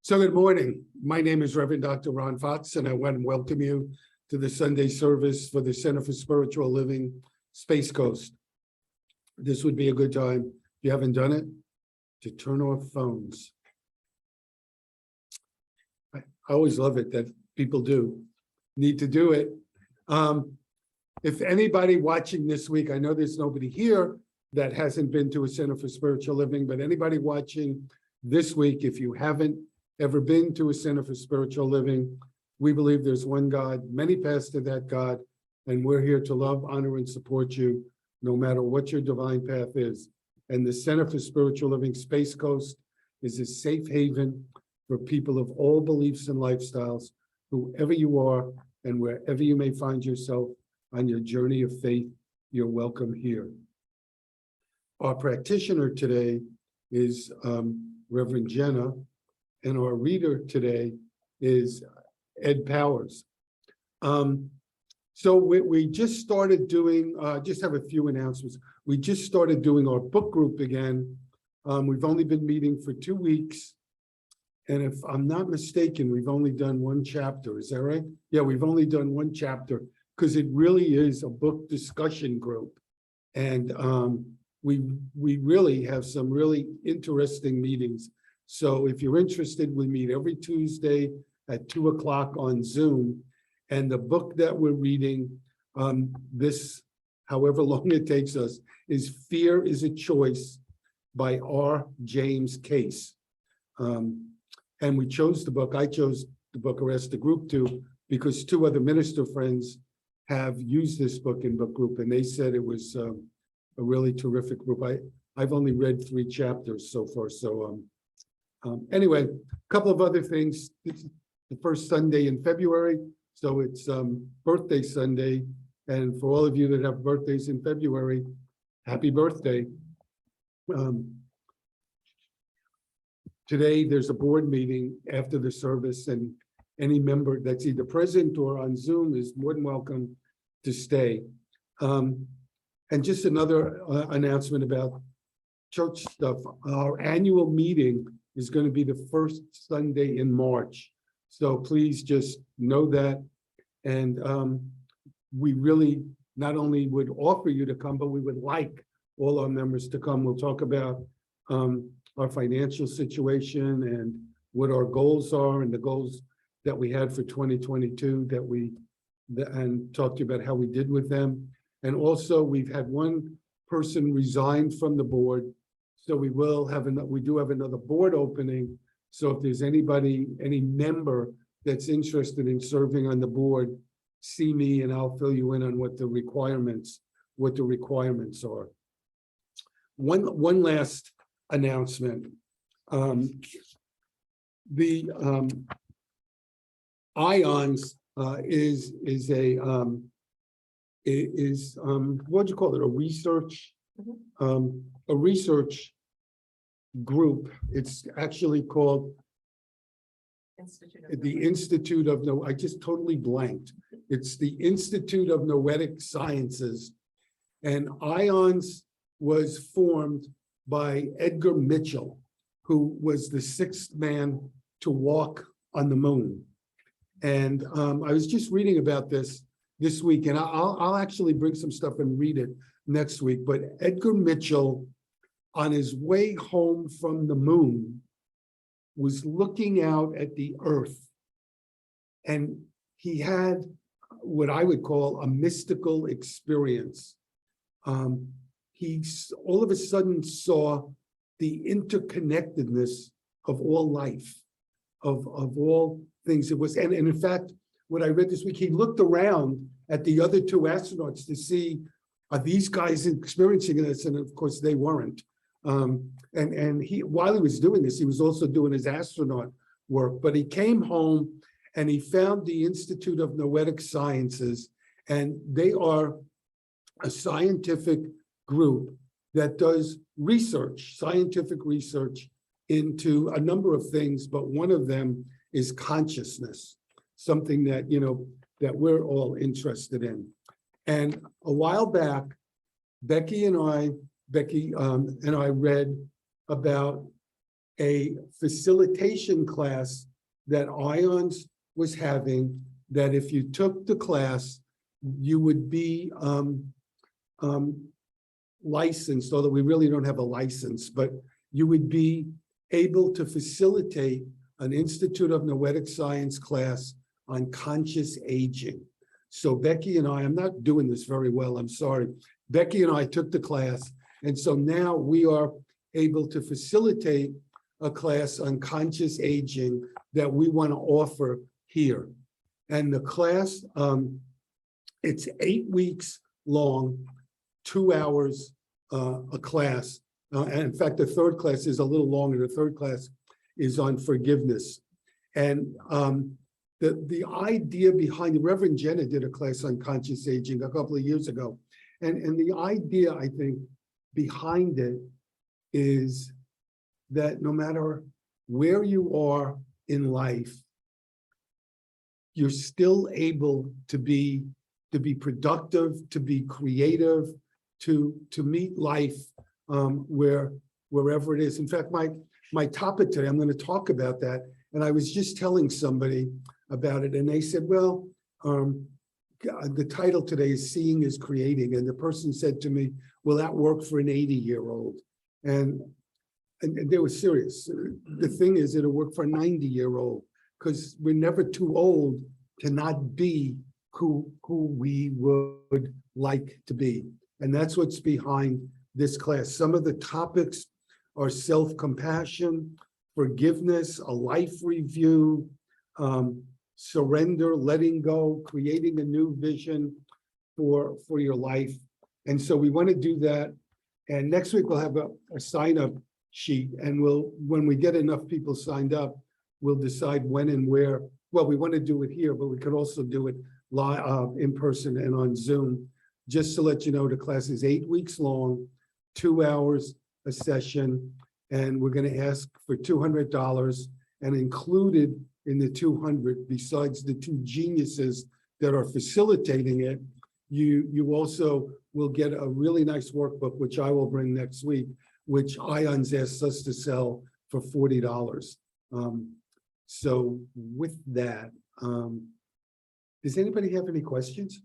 So good morning. My name is Reverend Dr. Ron Fox, and I want to welcome you to the Sunday service for the Center for Spiritual Living, Space Coast. This would be a good time, if you haven't done it, to turn off phones. I always love it that people need to do it. If anybody watching this week, I know there's nobody here that hasn't been to a Center for Spiritual Living, but anybody watching this week, if you haven't ever been to a Center for Spiritual Living, we believe there's one God, many paths to that God, and we're here to love, honor, and support you, no matter what your divine path is. And the Center for Spiritual Living Space Coast is a safe haven for people of all beliefs and lifestyles, whoever you are and wherever you may find yourself on your journey of faith, you're welcome here. Our practitioner today is Reverend Jenna, and our reader today is Ed Powers. So we just started doing, just have a few announcements. We just started doing our book group again. We've only been meeting for 2 weeks. And if I'm not mistaken, we've only done one chapter. Is that right? Yeah, we've only done one chapter because it really is a book discussion group. And we really have some really interesting meetings. So if you're interested, we meet every Tuesday at 2 o'clock on Zoom. And the book that we're reading, this, however long it takes us, is Fear is a Choice by R. James Case. And we chose the book, I chose the book, or asked the group to, because 2 other minister friends have used this book in book group, and they said it was a really terrific group. I've only read 3 chapters so far, so anyway, a couple of other things. It's the first Sunday in February, so it's birthday Sunday. And for all of you that have birthdays in February, happy birthday. Today, there's a board meeting after the service, and any member that's either present or on Zoom is more than welcome to stay. And just another announcement about church stuff. Our annual meeting is going to be the first Sunday in March. So please just know that. And we really not only would offer you to come, but we would like all our members to come. We'll talk about our financial situation and what our goals are and the goals that we had for 2022 and talk to you about how we did with them. And also we've had one person resign from the board. So we do have another board opening. So if there's anybody, any member that's interested in serving on the board, see me and I'll fill you in on what the requirements are. One last announcement. The IONS is what do you call it? A research group. It's actually called the Institute of I just totally blanked. It's the Institute of Noetic Sciences, and IONS was formed by Edgar Mitchell, who was the 6th man to walk on the moon. And I was just reading about this week, and I'll actually bring some stuff and read it next week. But Edgar Mitchell, on his way home from the moon, was looking out at the Earth, and he had what I would call a mystical experience. He all of a sudden saw the interconnectedness of all life, of all things. It was, and in fact, what I read this week, he looked around at the other 2 astronauts to see, are these guys experiencing this? And of course, they weren't. And he, while he was doing this, he was also doing his astronaut work. But he came home and he found the Institute of Noetic Sciences, and they are a scientific group that does research, scientific research into a number of things, but one of them is consciousness, something that, that we're all interested in. And a while back, Becky and I read about a facilitation class that IONS was having, that if you took the class, you would be licensed, although we really don't have a license, but you would be able to facilitate an Institute of Noetic Science class on conscious aging. So Becky and I'm not doing this very well, I'm sorry. Becky and I took the class, and so now we are able to facilitate a class on conscious aging that we want to offer here. And the class, it's 8 weeks long, 2 hours a class. And in fact, the third class is a little longer. The third class is on forgiveness. And the idea behind it, Reverend Jenna did a class on conscious aging a couple of years ago. And the idea, I think, behind it is that no matter where you are in life, you're still able to be productive, to be creative, to meet life wherever it is. In fact, my topic today, I'm going to talk about that. And I was just telling somebody about it, and they said, well, the title today is Seeing is Creating. And the person said to me, will that work for an 80-year-old? And they were serious. The thing is, it'll work for a 90-year-old, because we're never too old to not be who we would like to be. And that's what's behind this class. Some of the topics are self-compassion, forgiveness, a life review, surrender, letting go, creating a new vision for your life. And so we want to do that. And next week we'll have a sign-up sheet, and when we get enough people signed up, we'll decide when and where. Well, we want to do it here, but we could also do it live, in person and on Zoom. Just to let you know, the class is 8 weeks long, 2 hours a session, and we're going to ask for $200, and included in the $200, besides the two geniuses that are facilitating it, you also will get a really nice workbook, which I will bring next week, which IONS asks us to sell for $40. So with that, does anybody have any questions?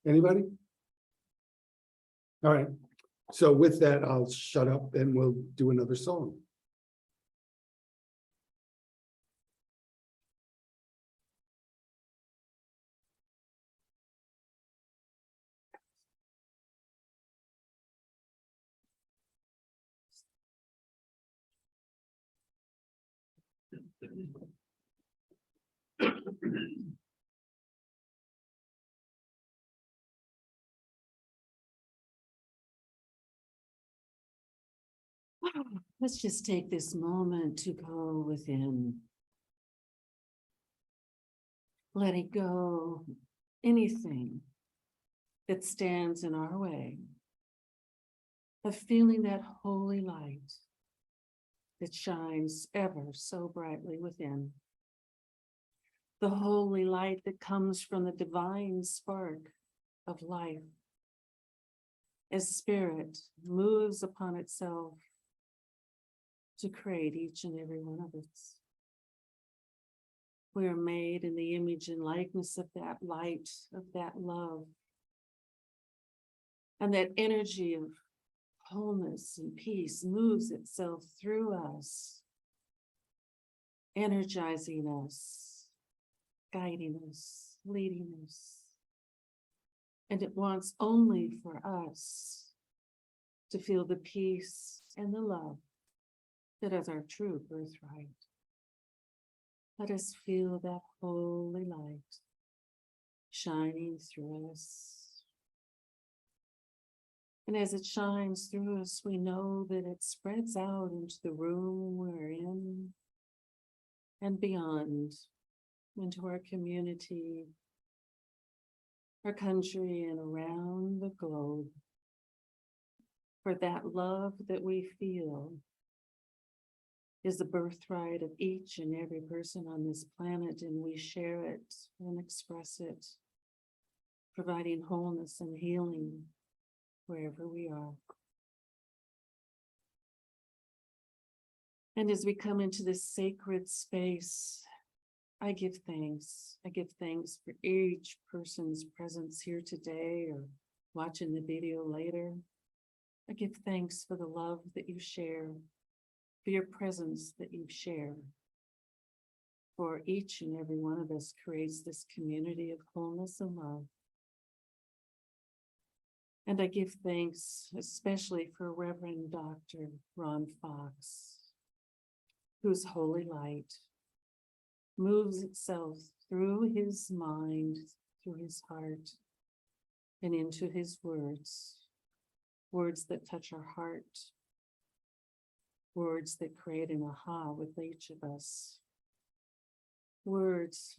Anybody? All right. So with that, I'll shut up and we'll do another song. Let's just take this moment to go within. Letting go anything that stands in our way of feeling that holy light that shines ever so brightly within. The holy light that comes from the divine spark of life as spirit moves upon itself to create each and every one of us. We are made in the image and likeness of that light, of that love, and that energy of wholeness and peace moves itself through us, energizing us, guiding us, leading us. And it wants only for us to feel the peace and the love that is our true birthright. Let us feel that holy light shining through us. And as it shines through us, we know that it spreads out into the room we're in and beyond, into our community, our country, and around the globe. For that love that we feel is the birthright of each and every person on this planet, and we share it and express it, providing wholeness and healing wherever we are. And as we come into this sacred space, I give thanks. I give thanks for each person's presence here today or watching the video later. I give thanks for the love that you share, for your presence that you share. For each and every one of us creates this community of wholeness and love. And I give thanks especially for Reverend Dr. Ron Fox, whose holy light moves itself through his mind, through his heart, and into his words, words that touch our heart, words that create an aha with each of us, words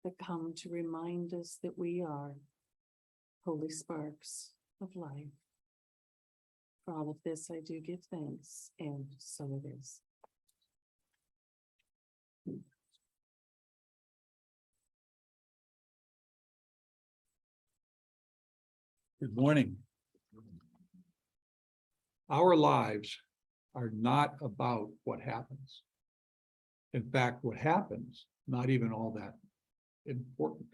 that come to remind us that we are holy sparks of life. For all of this, I do give thanks, and so it is. Good morning. Our lives are not about what happens. In fact, what happens, not even all that important.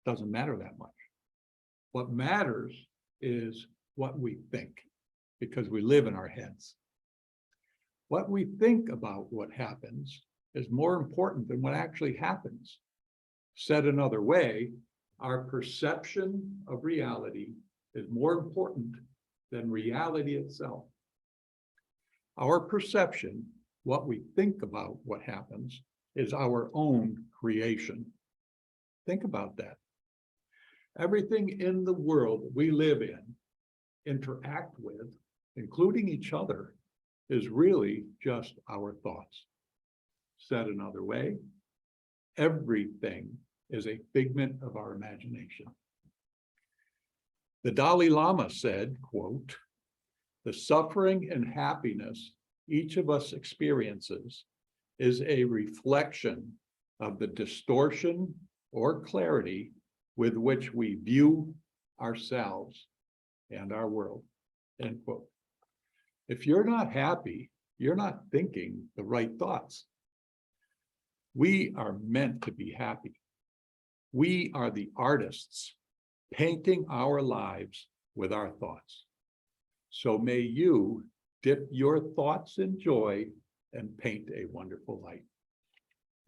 Doesn't matter that much. What matters is what we think, because we live in our heads. What we think about what happens is more important than what actually happens. Said another way, our perception of reality is more important than reality itself. Our perception, what we think about what happens, is our own creation. Think about that. Everything in the world we live in, interact with, including each other, is really just our thoughts. Said another way, everything is a figment of our imagination. The Dalai Lama said, quote, "The suffering and happiness each of us experiences is a reflection of the distortion or clarity with which we view ourselves and our world," end quote. If you're not happy, you're not thinking the right thoughts. We are meant to be happy. We are the artists painting our lives with our thoughts. So may you dip your thoughts in joy and paint a wonderful light.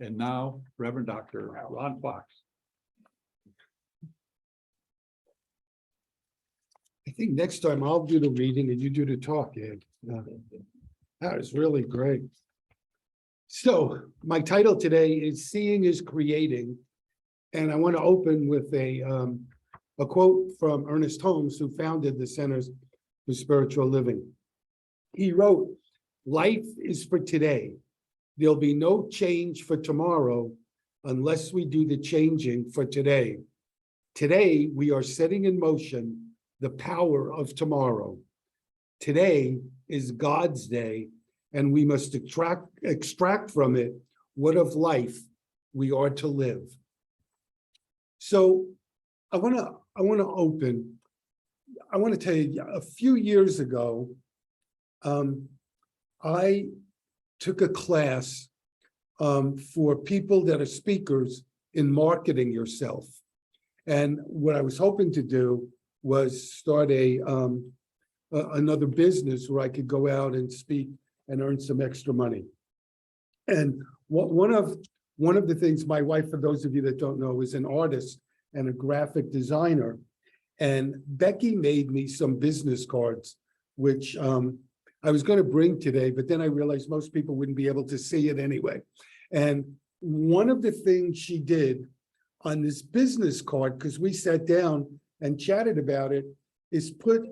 And now, Reverend Dr. Ron Fox. I think next time I'll do the reading and you do the talk, Ed. That is really great. So my title today is Seeing is Creating. And I want to open with a quote from Ernest Holmes, who founded the Centers for Spiritual Living. He wrote, "Life is for today. There'll be no change for tomorrow unless we do the changing for today. Today, we are setting in motion the power of tomorrow. Today is God's day, and we must extract from it what of life we are to live." So I want to tell you, a few years ago, I took a class for people that are speakers in marketing yourself. And what I was hoping to do was start another business where I could go out and speak and earn some extra money. And one of the things, my wife, for those of you that don't know, is an artist and a graphic designer. And Becky made me some business cards, which I was going to bring today, but then I realized most people wouldn't be able to see it anyway. And one of the things she did on this business card, because we sat down and chatted about it, is put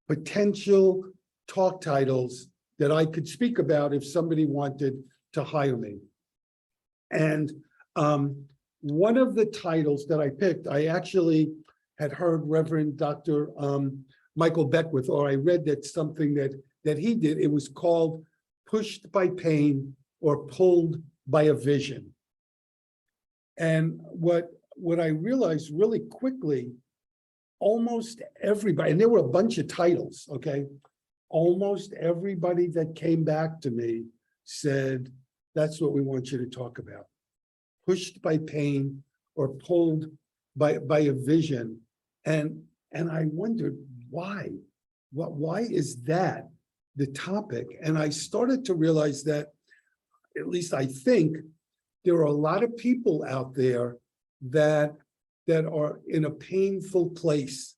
potential talk titles that I could speak about if somebody wanted to hire me. And one of the titles that I picked, I actually had heard Reverend Dr. Michael Beckwith, or I read that something that he did. It was called Pushed by Pain or Pulled by a Vision. And what I realized really quickly, almost everybody, and there were a bunch of titles, okay? almost everybody that came back to me said, that's what we want you to talk about. Pushed by pain or pulled by a vision. And I wondered why? Why is that the topic? And I started to realize that, at least I think, there are a lot of people out there that are in a painful place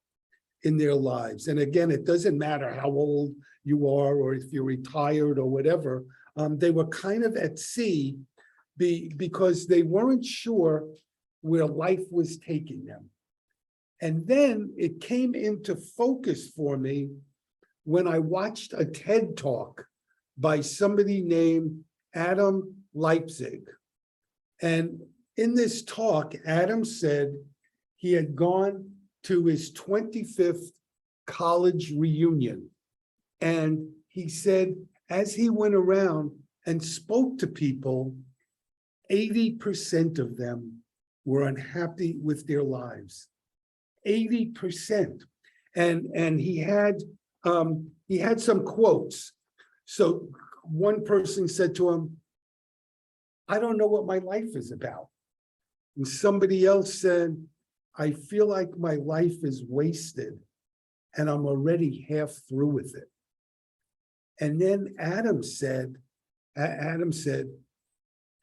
in their lives. And again, it doesn't matter how old you are or if you're retired or whatever. They were kind of at sea because they weren't sure where life was taking them. And then it came into focus for me when I watched a TED Talk by somebody named Adam Leipzig. And in this talk, Adam said he had gone to his 25th college reunion. And he said, as he went around and spoke to people, 80% of them were unhappy with their lives. 80%. And he had some quotes. So one person said to him, I don't know what my life is about. And somebody else said, I feel like my life is wasted and I'm already half through with it. And then Adam said,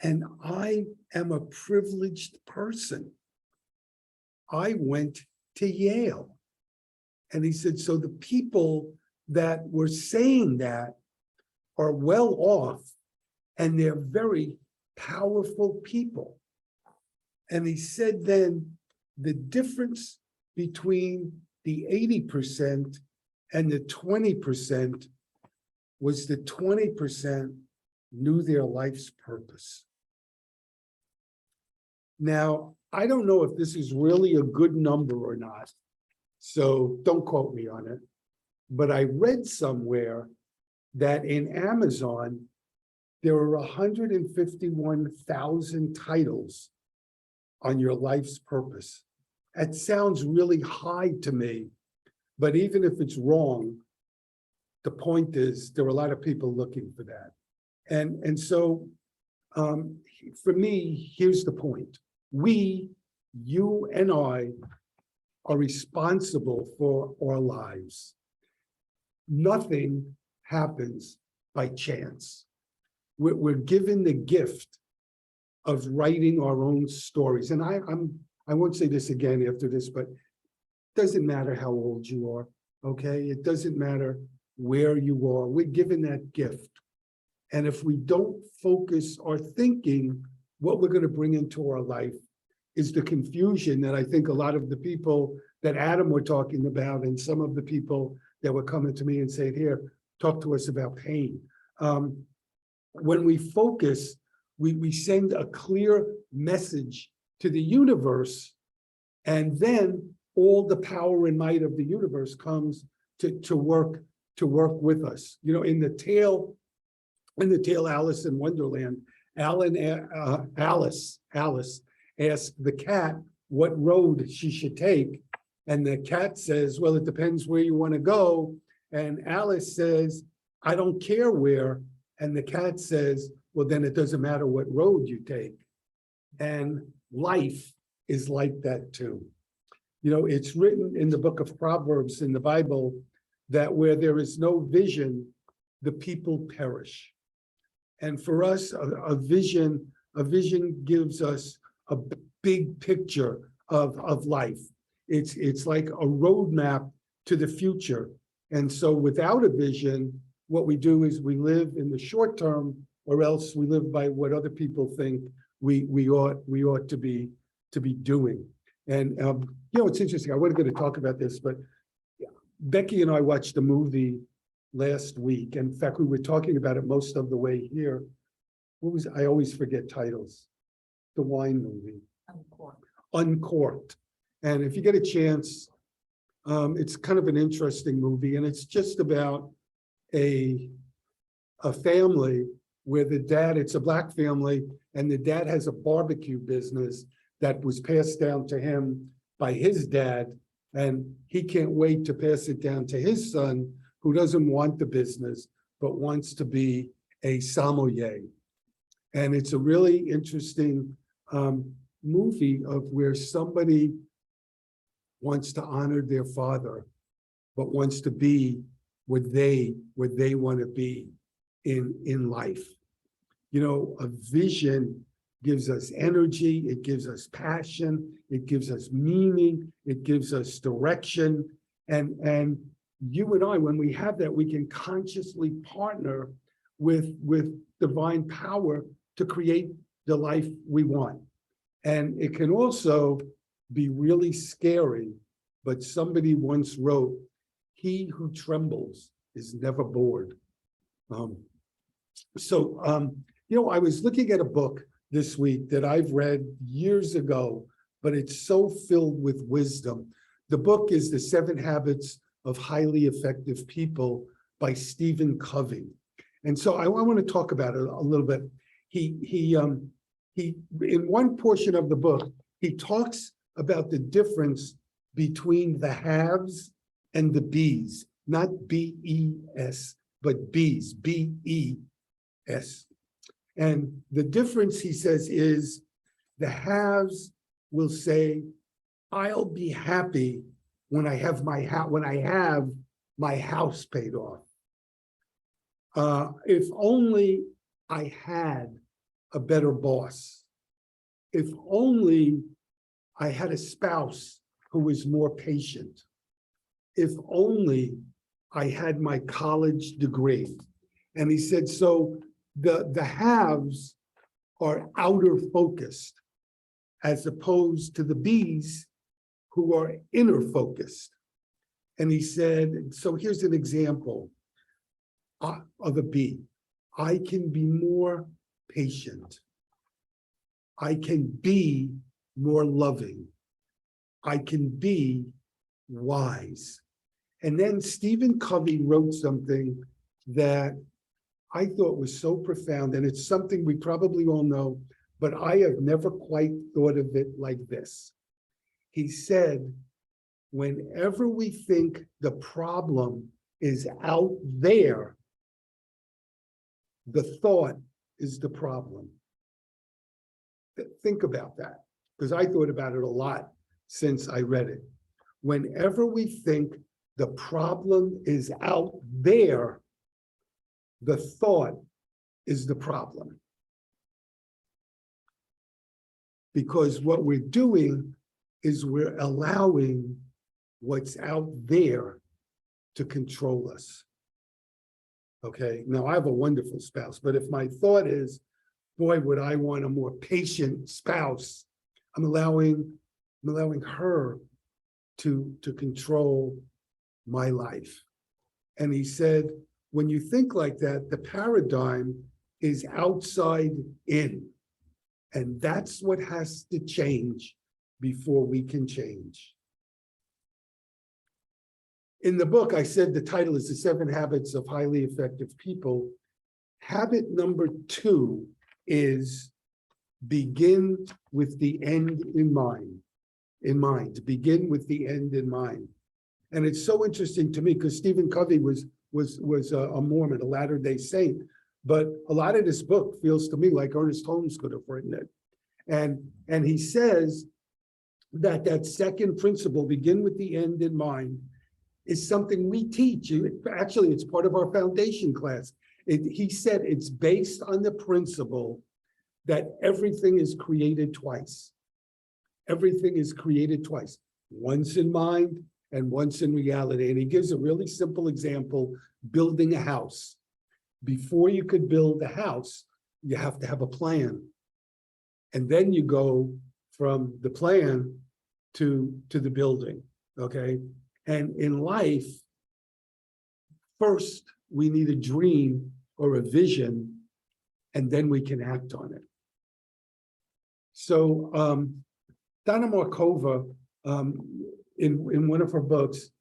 and I am a privileged person. I went to Yale. And he said, so the people that were saying that are well off and they're very powerful people. And he said then the difference between the 80% and the 20% was the 20% knew their life's purpose. Now, I don't know if this is really a good number or not, so don't quote me on it. But I read somewhere that in Amazon, there are 151,000 titles on your life's purpose. That sounds really high to me, but even if it's wrong, the point is there are a lot of people looking for that. And so for me, here's the point. We, you and I, are responsible for our lives. Nothing happens by chance. We're given the gift of writing our own stories. And I won't say this again after this, but it doesn't matter how old you are, okay? It doesn't matter where you are. We're given that gift. And if we don't focus our thinking, what we're going to bring into our life is the confusion that I think a lot of the people that Adam were talking about and some of the people that were coming to me and saying, here, talk to us about pain. When we focus, we send a clear message to the universe, and then all the power and might of the universe comes to work with us. You know, in the tale Alice in Wonderland, Alice asked the cat what road she should take, and the cat says, well, it depends where you want to go. And Alice says, I don't care where. And the cat says, well, then it doesn't matter what road you take. And life is like that too. You know, it's written in the book of Proverbs in the Bible that where there is no vision, the people perish. And for us, a vision gives us a big picture of life. It's like a roadmap to the future. And so without a vision, what we do is we live in the short term, or else we live by what other people think we ought to be doing. And you know, it's interesting. I wasn't going to talk about this, but Becky and I watched a movie last week. In fact, we were talking about it most of the way here. What was, I always forget titles. The wine movie. Uncorked. And if you get a chance, it's kind of an interesting movie, and it's just about a family where the dad, it's a Black family, and the dad has a barbecue business that was passed down to him by his dad, and he can't wait to pass it down to his son who doesn't want the business, but wants to be a sommelier. And it's a really interesting movie of where somebody wants to honor their father, but wants to be what they want to be in life. You know, a vision gives us energy, it gives us passion, it gives us meaning, it gives us direction. And you and I, when we have that, we can consciously partner with divine power to create the life we want. And it can also be really scary, but somebody once wrote, "He who trembles is never bored." You know, I was looking at a book this week that I've read years ago, but it's so filled with wisdom. The book is The 7 Habits of Highly Effective People by Stephen Covey. And so I want to talk about it a little bit. He in one portion of the book, he talks about the difference between the haves and the bees, not B-E-S, but bees, B-E-S. And the difference, he says, is the haves will say, "I'll be happy when I have my house paid off. If only I had a better boss. If only I had a spouse who was more patient. If only I had my college degree." And he said, so the haves are outer focused as opposed to the bees who are inner focused. And he said, so here's an example of a bee. I can be more patient. I can be more loving. I can be wise. And then Stephen Covey wrote something that I thought was so profound, and it's something we probably all know, but I have never quite thought of it like this. He said, whenever we think the problem is out there, the thought is the problem. Think about that, because I thought about it a lot since I read it. Whenever we think the problem is out there, the thought is the problem. Because what we're doing is we're allowing what's out there to control us. Okay, now I have a wonderful spouse, but if my thought is, boy, would I want a more patient spouse, I'm allowing her to control my life. And he said, when you think like that, the paradigm is outside in. And that's what has to change before we can change. In the book, I said the title is The 7 Habits of Highly Effective People. Habit number 2 is begin with the end in mind, to begin with the end in mind. And it's so interesting to me because Stephen Covey was a Mormon, a Latter-day Saint, but a lot of this book feels to me like Ernest Holmes could have written it. And he says that second principle, begin with the end in mind, is something we teach. Actually, it's part of our foundation class. He said it's based on the principle that everything is created twice. Everything is created twice, once in mind and once in reality. And he gives a really simple example, building a house. Before you could build a house, you have to have a plan. And then you go from the plan to the building, okay? And in life, first, we need a dream or a vision, and then we can act on it. So Donna Markova, in one of her books,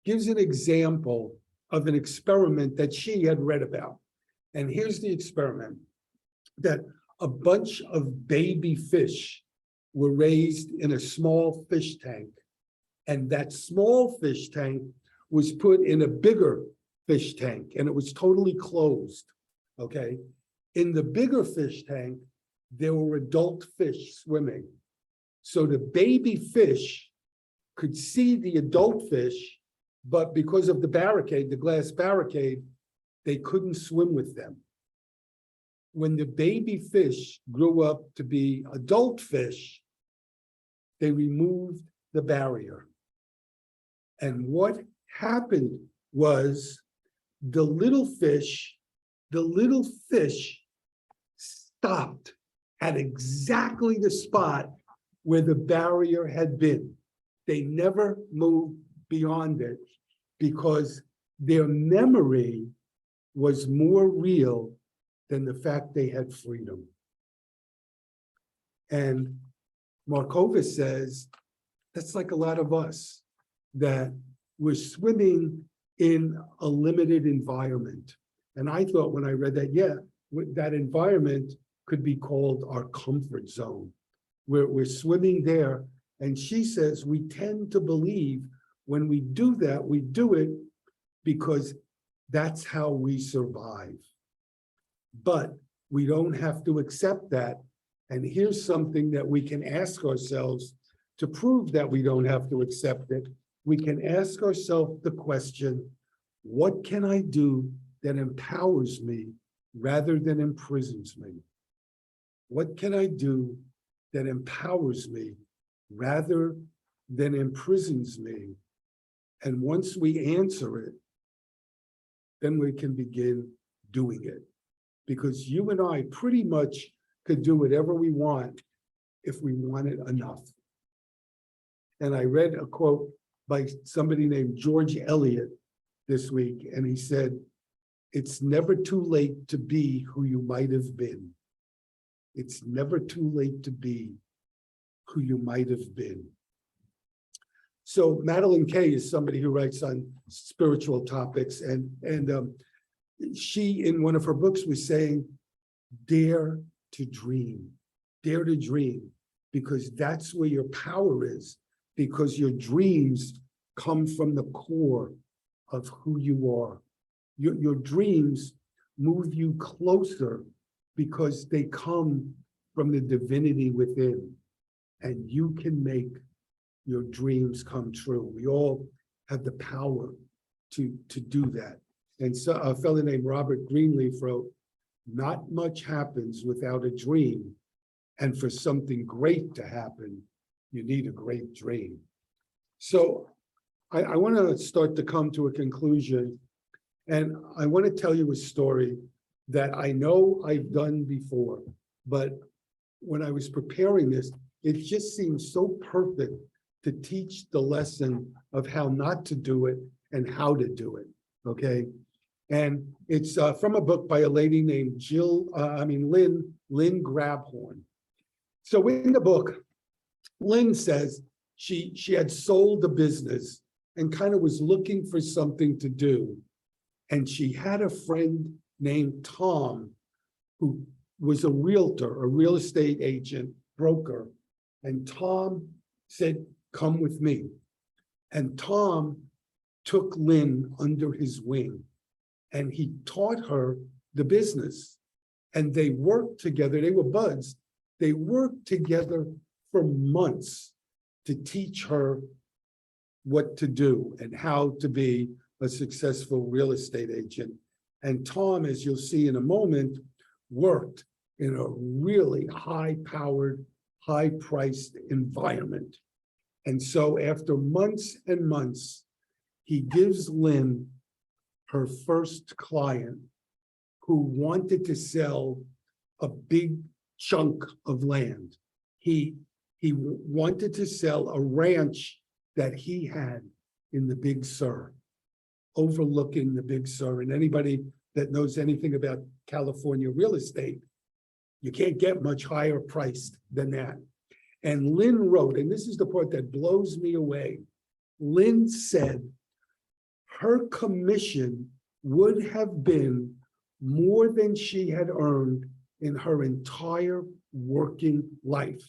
gives an example of an experiment that she had read about. And here's the experiment, that a bunch of baby fish were raised in a small fish tank. And that small fish tank was put in a bigger fish tank, and it was totally closed, okay? In the bigger fish tank, there were adult fish swimming. So the baby fish could see the adult fish, but because of the barricade, the glass barricade, they couldn't swim with them. When the baby fish grew up to be adult fish, they removed the barrier. And what happened was the little fish stopped at exactly the spot where the barrier had been. They never moved beyond it because their memory was more real than the fact they had freedom. And Markovis says, that's like a lot of us, that we're swimming in a limited environment. And I thought when I read that, yeah, that environment could be called our comfort zone. We're swimming there. And she says, we tend to believe when we do that, we do it because that's how we survive. But we don't have to accept that. And here's something that we can ask ourselves to prove that we don't have to accept it. We can ask ourselves the question, what can I do that empowers me rather than imprisons me? What can I do that empowers me rather than imprisons me? And once we answer it, then we can begin doing it. Because you and I pretty much could do whatever we want if we want it enough. And I read a quote by somebody named George Eliot this week, and he said, it's never too late to be who you might have been. It's never too late to be who you might have been. So Madeline Kay is somebody who writes on spiritual topics, and she, in one of her books, was saying, dare to dream, because that's where your power is, because your dreams come from the core of who you are. Your dreams move you closer because they come from the divinity within, and you can make your dreams come true. We all have the power to do that. And so a fellow named Robert Greenleaf wrote, not much happens without a dream. And for something great to happen, you need a great dream. So I want to start to come to a conclusion. And I want to tell you a story that I know I've done before, but when I was preparing this, it just seemed so perfect to teach the lesson of how not to do it and how to do it, okay? And it's from a book by a lady named Lynn Grabhorn. So in the book, Lynn says she had sold the business and kind of was looking for something to do. And she had a friend named Tom, who was a realtor, a real estate agent, broker. And Tom said, come with me. And Tom took Lynn under his wing and he taught her the business. And they worked together, they were buds. They worked together for months to teach her what to do and how to be a successful real estate agent. And Tom, as you'll see in a moment, worked in a really high-powered, high-priced environment. And so after months and months, he gives Lynn her first client who wanted to sell a big chunk of land. He wanted to sell a ranch that he had in the Big Sur, overlooking the Big Sur. And anybody that knows anything about California real estate, you can't get much higher priced than that. And Lynn wrote, and this is the part that blows me away, Lynn said her commission would have been more than she had earned in her entire working life,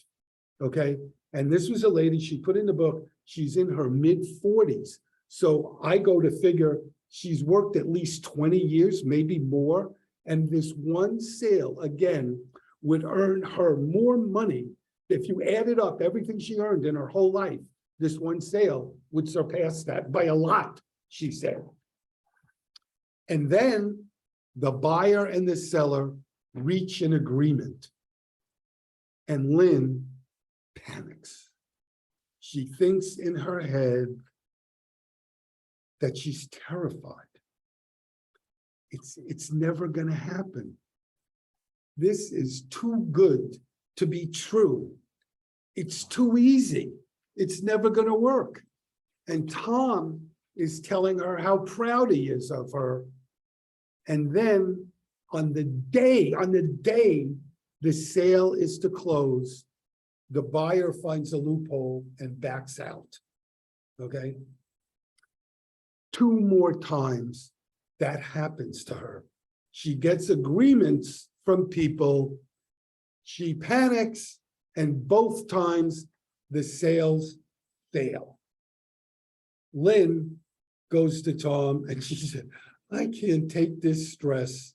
okay? And this was a lady, she put in the book, she's in her mid-40s. So I go to figure She's worked at least 20 years, maybe more. And this one sale, again, would earn her more money. If you added up everything she earned in her whole life, this one sale would surpass that by a lot, she said. And then the buyer and the seller reach an agreement. And Lynn panics. She thinks in her head that she's terrified. It's never going to happen. This is too good to be true. It's too easy. It's never going to work. And Tom is telling her how proud he is of her. And then on the day the sale is to close, the buyer finds a loophole and backs out. Okay? 2 more times that happens to her. She gets agreements from people. She panics, and both times the sales fail. Lynn goes to Tom and she said, I can't take this stress,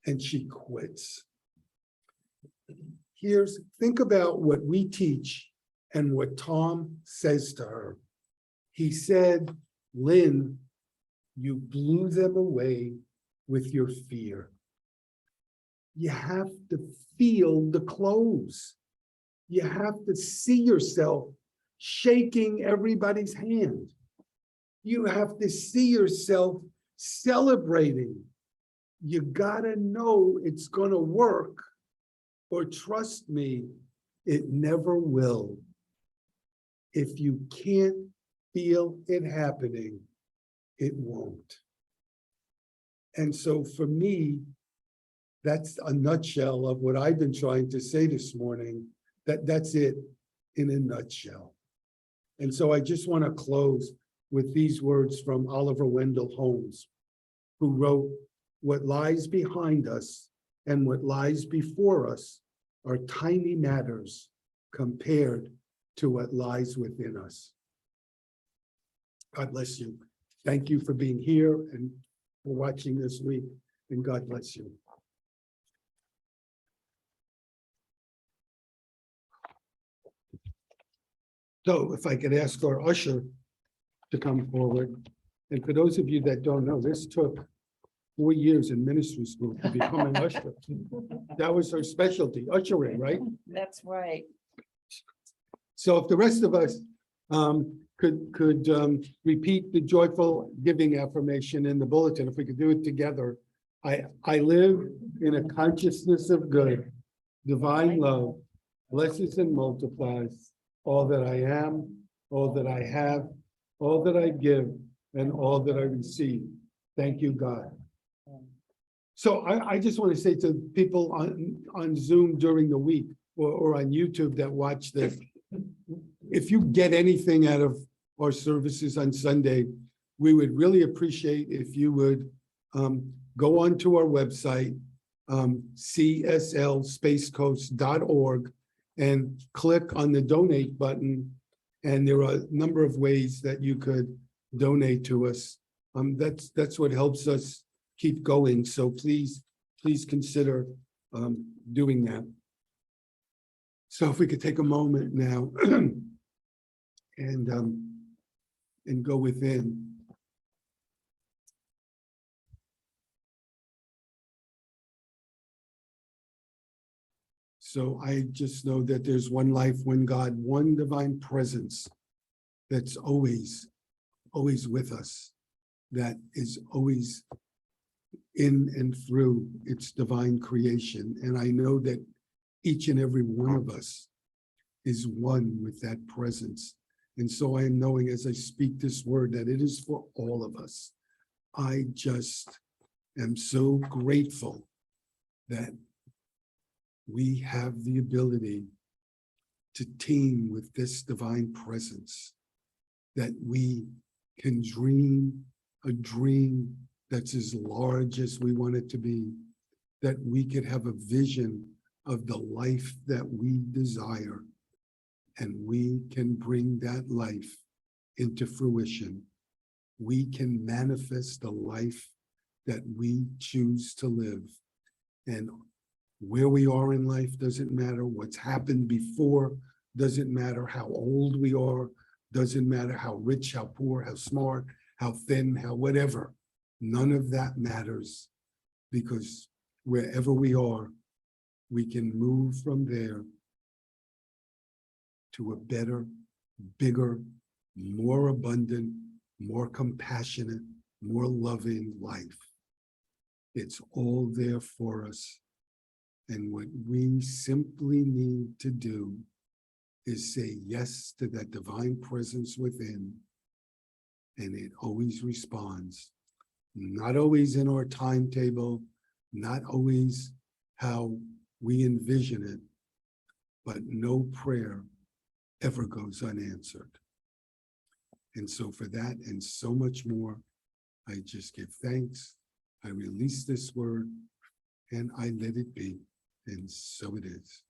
and she quits. Think about what we teach and what Tom says to her. He said, Lynn, you blew them away with your fear. You have to feel the close. You have to see yourself shaking everybody's hand. You have to see yourself celebrating. You gotta know it's gonna work, or trust me, it never will. If you can't feel it happening, it won't. And so for me, that's a nutshell of what I've been trying to say this morning. That's it in a nutshell. And so I just want to close with these words from Oliver Wendell Holmes, who wrote, what lies behind us and what lies before us are tiny matters compared to what lies within us. God bless you. Thank you for being here and for watching this week, and God bless you. So if I could ask our usher to come forward. And for those of you that don't know, this took 4 years in ministry school to become an usher. That was her specialty, ushering, right? That's right. So if the rest of us could repeat the joyful giving affirmation in the bulletin, if we could do it together. I live in a consciousness of good, divine love, blesses and multiplies all that I am, all that I have, all that I give, and all that I receive. Thank you, God. So I just want to say to people on Zoom during the week or on YouTube that watch this, if you get anything out of our services on Sunday, we would really appreciate if you would go onto our website, cslspacecoast.org, and click on the donate button. And there are a number of ways that you could donate to us. That's what helps us keep going. So please consider doing that. So if we could take a moment now and go within. So I just know that there's one life, one God, one divine presence that's always with us, that is always in and through its divine creation. And I know that each and every one of us is one with that presence. And so I am knowing as I speak this word that it is for all of us. I just am so grateful that we have the ability to team with this divine presence, that we can dream a dream that's as large as we want it to be, that we could have a vision of the life that we desire, and we can bring that life into fruition we can manifest the life that we choose to live. And where we are in life doesn't matter. What's happened before doesn't matter. How old we are doesn't matter. How rich, how poor, how smart, how thin, how whatever. None of that matters, because wherever we are, we can move from there to a better, bigger, more abundant, more compassionate, more loving life. It's all there for us. And what we simply need to do is say yes to that divine presence within. And it always responds, not always in our timetable, not always how we envision it, but no prayer ever goes unanswered. And so for that and so much more, I just give thanks. I release this word and I let it be. And so it is.